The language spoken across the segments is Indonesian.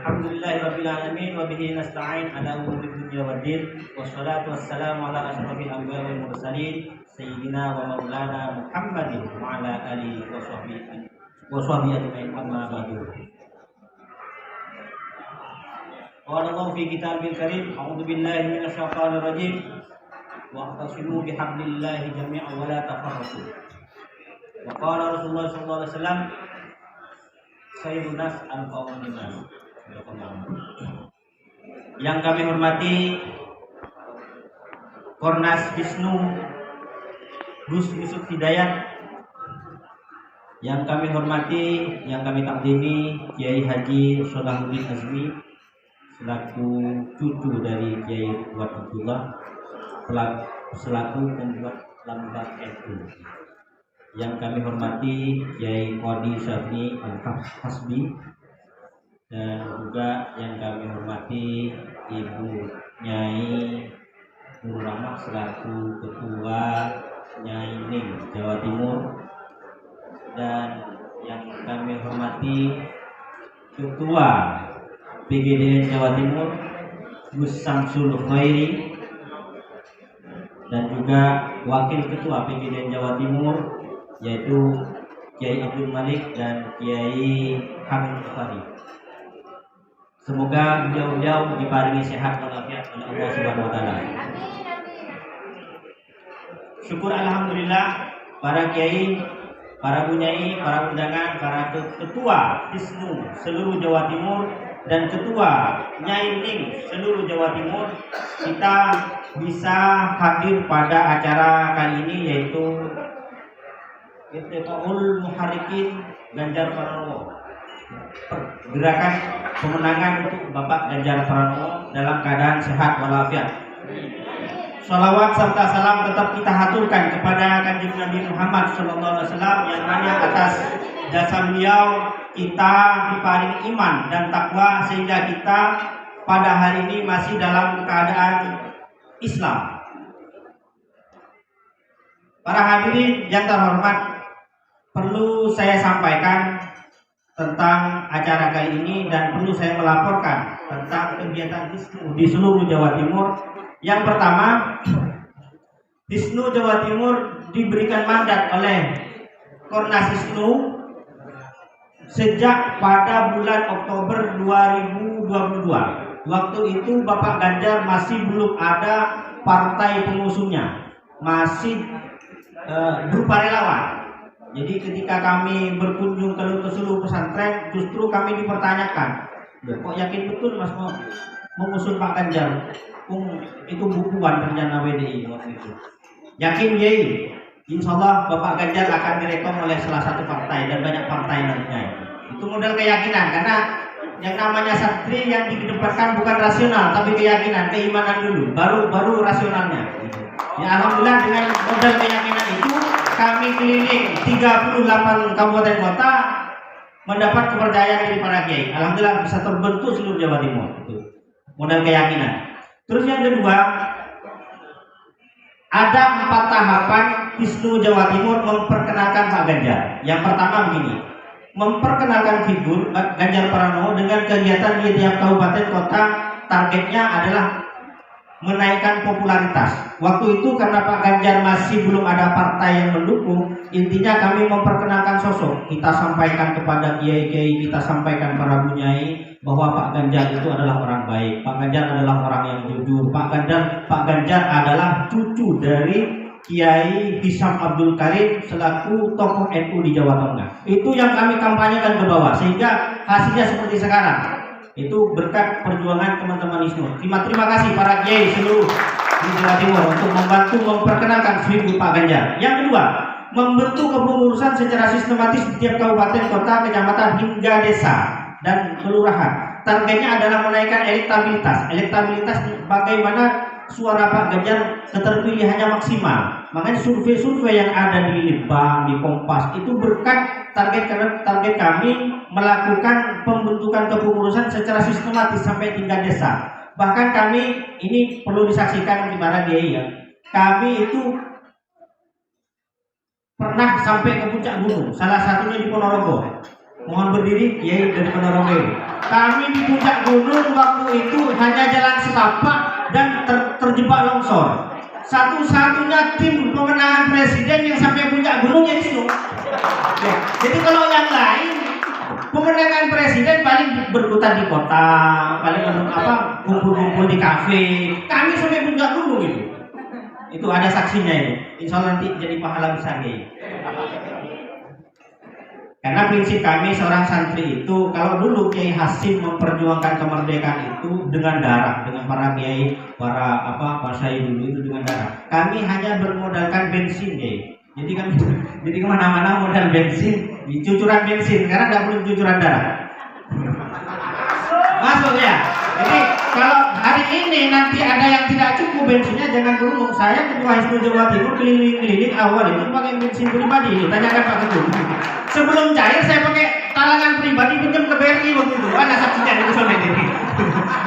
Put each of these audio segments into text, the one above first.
Alhamdulillahirabbil alamin wa bihi nasta'in ala umuri dunya waddin wassalatu wassalamu ala asyrofil anbiya'i wal mursalin sayyidina wa maulana Muhammadin wa ala alihi wa sahbihi ajma'in amma ba'du. Qala Allah fi kitabil karim a'udzu billahi minasy syaithanir rajim wa'tasimu bihablillahi jami'an wa la tafarraqu. Wa qala Rasulullah sallallahu alaihi wasallam sayyidun nas al-qawmin nas. Yang kami hormati Kornas Wisnu Gus Yusuf Hidayat, yang kami hormati, yang kami takdimi Kiai Haji Sholahuddin Azmi selaku cucu dari Kiai Fuad Abdullah selaku pembuat lambat NU. Yang kami hormati Kiai Qadi Syafni Al-Hasbi, dan juga yang kami hormati Ibu Nyai Nur Rahmah selaku Ketua Nyai Ning Jawa Timur, dan yang kami hormati Ketua PGDN Jawa Timur Gus Samsul Khairi, dan juga Wakil Ketua PGDN Jawa Timur yaitu Kiai Abdul Malik dan Kiai Hamid Fahri. Semoga beliau-beliau diparingi sehat walafiat oleh Allah Subhanahu wa taala. Syukur alhamdulillah para kiai, para bunyai, para undangan, para ketua Wisnu seluruh Jawa Timur dan ketua Nyai Ning seluruh Jawa Timur, kita bisa hadir pada acara kali ini yaitu Ittifaqul Muharrikin Ganjar Pranowo, gerakan pemenangan untuk Bapak Ganjar Pranowo dalam keadaan sehat walafiat. Sholawat serta salam tetap kita haturkan kepada Kanjeng Nabi Muhammad SAW, yang hanya atas jasa beliau kita diparingi iman dan takwa sehingga kita pada hari ini masih dalam keadaan Islam. Para hadirin yang terhormat, perlu saya sampaikan tentang acara kali ini dan perlu saya melaporkan tentang kegiatan Wisnu di seluruh Jawa Timur. Yang pertama, Wisnu Jawa Timur diberikan mandat oleh Kornas Wisnu sejak pada bulan Oktober 2022. Waktu itu Bapak Ganjar masih belum ada partai pengusungnya, masih berupa relawan. Jadi ketika kami berkunjung ke seluruh pesantren, justru kami dipertanyakan, kok yakin betul Mas mau mengusung Pak Ganjar? Itu bukuan rencana WDI waktu itu. Yakin yai, insya Allah Bapak Ganjar akan direkom oleh salah satu partai dan banyak partai nantinya. Itu modal keyakinan, karena yang namanya santri yang dikedepankan bukan rasional tapi keyakinan, keimanan dulu, baru rasionalnya. Ya alhamdulillah dengan modal keyakinan itu kami keliling 38 kabupaten kota mendapat kepercayaan dari para kiai. Alhamdulillah bisa terbentuk seluruh Jawa Timur. Itu modal keyakinan. Terus yang kedua, ada 4 tahapan Wisnu Jawa Timur memperkenalkan Pak Ganjar. Yang pertama begini, memperkenalkan figur Ganjar Pranowo dengan kegiatan di tiap kabupaten kota. Targetnya adalah menaikkan popularitas. Waktu itu karena Pak Ganjar masih belum ada partai yang mendukung, intinya kami memperkenalkan sosok. Kita sampaikan kepada kiai-kiai, kita sampaikan para bunyai bahwa Pak Ganjar itu adalah orang baik. Pak Ganjar adalah orang yang jujur. Pak Ganjar adalah cucu dari Kiai Hisam Abdul Karim selaku tokoh NU di Jawa Tengah. Itu yang kami kampanyekan ke bawah sehingga hasilnya seperti sekarang. Itu berkat perjuangan teman-teman Wisnu. Terima kasih para kiai seluruh di Jawa Timur untuk membantu memperkenalkan figur Pak Ganjar. Yang kedua, membentuk kepengurusan secara sistematis di tiap kabupaten, kota, kecamatan hingga desa dan kelurahan. Targetnya adalah menaikkan elektabilitas bagaimana suara Pak Ganjar keterpilihannya maksimal. Makanya survei-survei yang ada di Litbang, di Kompas itu berkat target kami melakukan pembentukan kepengurusan secara sistematis sampai tingkat desa. Bahkan kami ini perlu disaksikan di mana dia ya. Kami itu pernah sampai ke puncak gunung, salah satunya di Ponorogo. Mohon berdiri, Kiai dari Ponorogo. Kami di puncak gunung waktu itu hanya jalan setapak dan terjebak longsor. Satu-satunya tim pemenangan presiden yang sampai puncak gunung ya Wisnu. Jadi kalau yang lain pemenangan presiden paling berputar di kota, paling kumpul-kumpul di kafe. Kami sampai puncak gunung itu. Itu ada saksinya itu. Insya Allah nanti jadi pahala besar ya. Karena prinsip kami seorang santri itu, kalau dulu Kiai Hasim memperjuangkan kemerdekaan itu dengan darah, dengan para kiai, para syai dulu itu dengan darah. Kami hanya bermodalkan bensin, Kiai. Jadi kemana-mana modal bensin, cucuran bensin, karena nggak perlu cucuran darah. Masuk ya. Jadi kalau hari ini nanti ada yang tidak cukup bensinnya, jangan berumur. Saya ketua HISNU Jawa Timur keliling-keliling awal itu pakai bensin pribadi. Tanyakan Pak Ketum. Sebelum cair saya pakai talangan pribadi pinjam ke BRI waktu itu. Ada saksinya itu soalnya ini.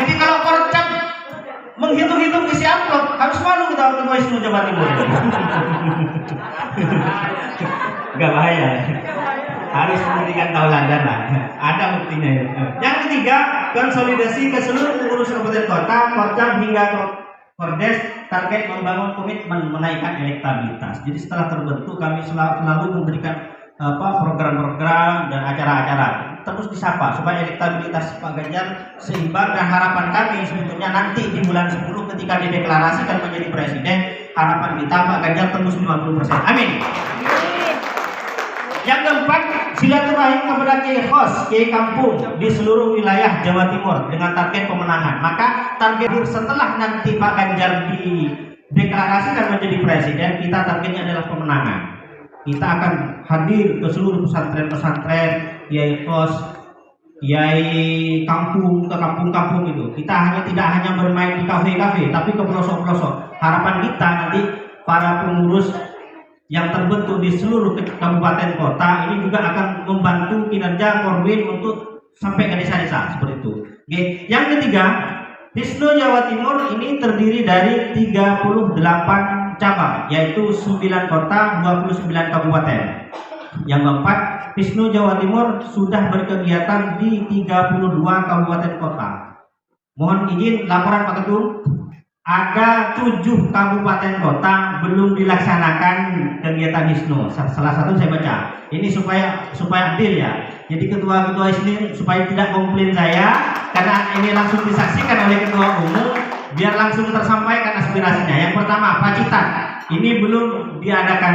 Jadi kalau korcap menghitung-hitung isi amplop harus malu kita ketua HISNU Jawa Timur. Gak bahaya. Harus memberikan tauladan lah. Ada buktinya ya. Yang ketiga, konsolidasi ke seluruh pengurus kabupaten kota, korcap hingga Kordes target membangun komitmen menaikkan elektabilitas. Jadi setelah terbentuk kami selalu memberikan program-program dan acara-acara terus disapa supaya elektabilitas Pak Ganjar seimbang, dan harapan kami sebetulnya nanti di bulan 10 ketika dideklarasikan menjadi presiden, harapan kita Pak Ganjar tembus 50%. Amin. Yang keempat, silaturahim kepada Kiai Khos, Kiai Kampung di seluruh wilayah Jawa Timur dengan target pemenangan. Maka target setelah nanti Pak Ganjar dideklarasikan menjadi presiden, kita targetnya adalah pemenangan. Kita akan hadir ke seluruh pesantren-pesantren, Kiai Khos, Kiai Kampung, ke kampung-kampung itu. Kita tidak hanya bermain di kafe-kafe, tapi ke pelosok-pelosok. Harapan kita nanti para pengurus yang terbentuk di seluruh kabupaten kota ini juga akan membantu kinerja Korwin untuk sampai ke desa-desa seperti itu. Oke. Yang ketiga, HISNU Jawa Timur ini terdiri dari 38 cabang, yaitu 9 kota, 29 kabupaten. Yang keempat, HISNU Jawa Timur sudah berkegiatan di 32 kabupaten kota. Mohon izin laporan Pak Ketum. Ada 7 kabupaten kota belum dilaksanakan kegiatan HISNU. Salah satu saya baca. Ini supaya adil ya. Jadi ketua-ketua HISNU supaya tidak komplain saya, karena ini langsung disaksikan oleh ketua umum, biar langsung tersampaikan aspirasinya. Yang pertama, Pacitan. Ini belum diadakan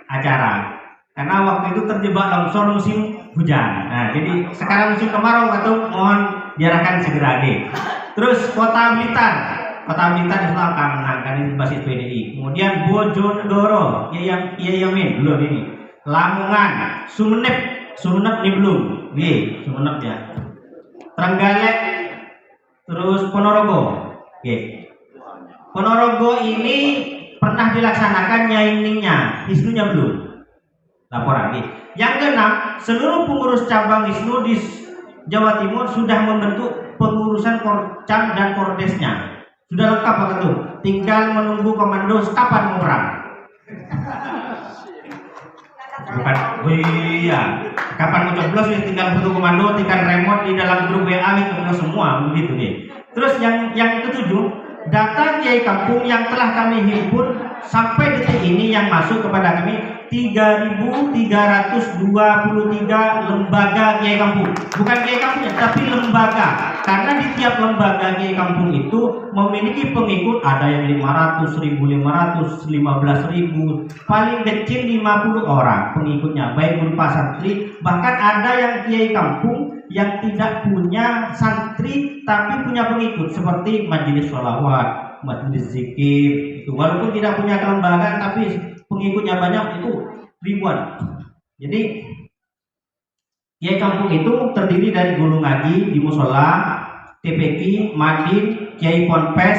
acara karena waktu itu terjebak longsor musim hujan. Nah, jadi sekarang musim kemarau, atau mohon diarahkan segera deh. Terus Kota Blitar. Kota Blitar itu akan menangkan ini basis PDI. Kemudian Bojonegoro, Yamin belum ini. Lamongan, Sumenep ini belum. Sumenep ya. Trenggalek, terus Ponorogo. Ponorogo ini pernah dilaksanakan nyainingnya, HISNU-nya belum. Laporan. Yang keenam, seluruh pengurus cabang HISNU di Jawa Timur sudah membentuk pengurusan Korcam dan Kordesnya. Sudah lengkap Pak Ketum, tinggal menunggu komando kapan mau perang. Bukan, iya. Kapan mau coblos ya, tinggal satu komando, tinggal remote di dalam grup WA coblos semua begitu ya. Terus yang ketujuh, data Kiai Kampung yang telah kami himpun sampai detik ini yang masuk kepada kami 3.323 lembaga Kiai Kampung. Bukan Kiai Kampungnya, tapi lembaga. Karena di tiap lembaga Kiai Kampung itu memiliki pengikut, ada yang 500, 1.500, 15.000, paling kecil 50 orang pengikutnya, baik berupa santri. Bahkan ada yang Kiai Kampung yang tidak punya santri tapi punya pengikut, seperti majelis sholawat, majelis zikir itu, walaupun tidak punya kelembagaan tapi pengikutnya banyak, itu ribuan. Jadi Kiai Kampung itu terdiri dari guru ngaji di musola, TPQ, Madin, Kiai Ponpes,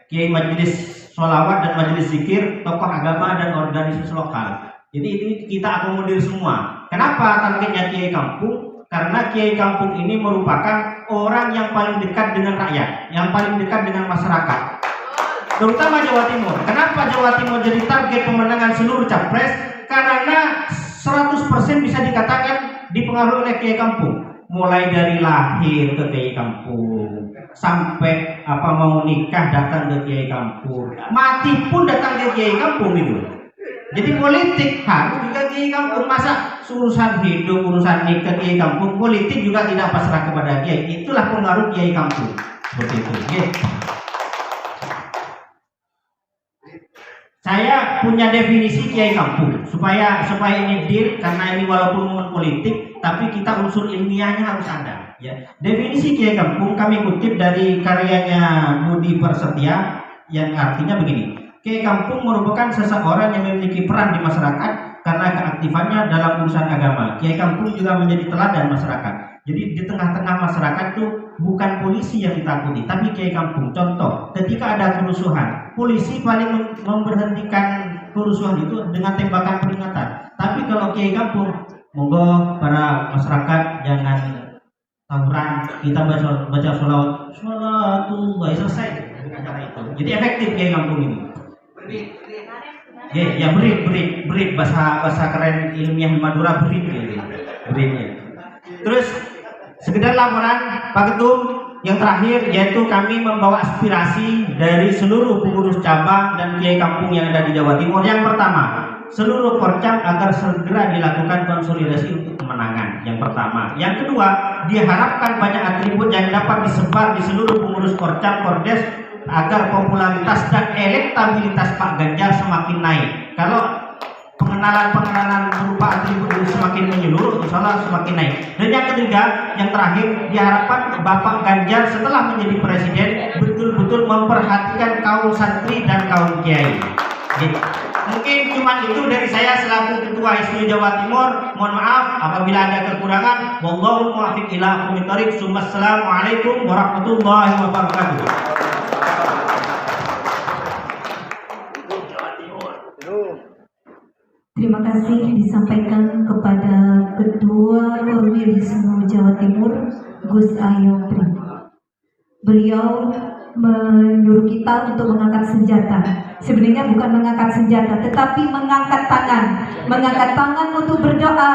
Kiai majelis sholawat dan majelis zikir, tokoh agama dan organisasi lokal. Jadi ini kita akomodir semua. Kenapa targetnya Kiai Kampung? Karena Kiai Kampung ini merupakan orang yang paling dekat dengan rakyat, yang paling dekat dengan masyarakat, terutama Jawa Timur. Kenapa Jawa Timur jadi target pemenangan seluruh capres? Karena 100% bisa dikatakan dipengaruhi oleh kiai kampung, mulai dari lahir ke kiai kampung, sampai mau nikah datang ke kiai kampung, mati pun datang ke kiai kampung itu. Jadi politik harus juga kiai kampung. Masa urusan hidup, urusan nikah kiai kampung, politik juga tidak pasrah kepada kiai. Itulah pengaruh kiai kampung. Seperti itu. Okay. Saya punya definisi kiai kampung supaya ini deal, karena ini walaupun ngomong politik, tapi kita unsur ilmiahnya harus ada. Ya. Definisi kiai kampung kami kutip dari karyanya Budi Prasetya yang artinya begini. Kiai kampung merupakan seseorang yang memiliki peran di masyarakat karena keaktifannya dalam urusan agama. Kiai kampung juga menjadi teladan masyarakat. Jadi di tengah-tengah masyarakat itu bukan polisi yang ditakuti, tapi kiai kampung. Contoh, ketika ada kerusuhan, polisi paling memberhentikan kerusuhan itu dengan tembakan peringatan. Tapi kalau kiai kampung, monggo para masyarakat jangan tawuran, kita baca sholawatullah, selesai acara itu. Jadi efektif kiai kampung ini. Ya berit bahasa keren ilmiah Madura, beritnya. Terus sekedar laporan Pak Ketum yang terakhir, yaitu kami membawa aspirasi dari seluruh pengurus cabang dan kiai kampung yang ada di Jawa Timur. Yang pertama, seluruh Porcam agar segera dilakukan konsolidasi untuk kemenangan. Yang pertama. Yang kedua, diharapkan banyak atribut yang dapat disebar di seluruh pengurus Porcam, Pordes, agar popularitas dan elektabilitas Pak Ganjar semakin naik. Kalau pengenalan berupa atribut ini semakin menyeluruh, insya Allah semakin naik. Dan yang ketiga, yang terakhir, diharapkan Bapak Ganjar setelah menjadi presiden betul-betul memperhatikan kaum santri dan kaum kiai. Gitu. Mungkin cuma itu dari saya selaku Ketua HISNU Jawa Timur. Mohon maaf apabila ada kekurangan. Wallahu muwaffiq ila aqwamit thoriq. Assalamualaikum warahmatullahi wabarakatuh. Terima kasih disampaikan kepada Ketua Orwil HISNU Jawa Timur, Gus Ayo Pri. Beliau menyuruh kita untuk mengangkat senjata. Sebenarnya bukan mengangkat senjata, tetapi mengangkat tangan untuk berdoa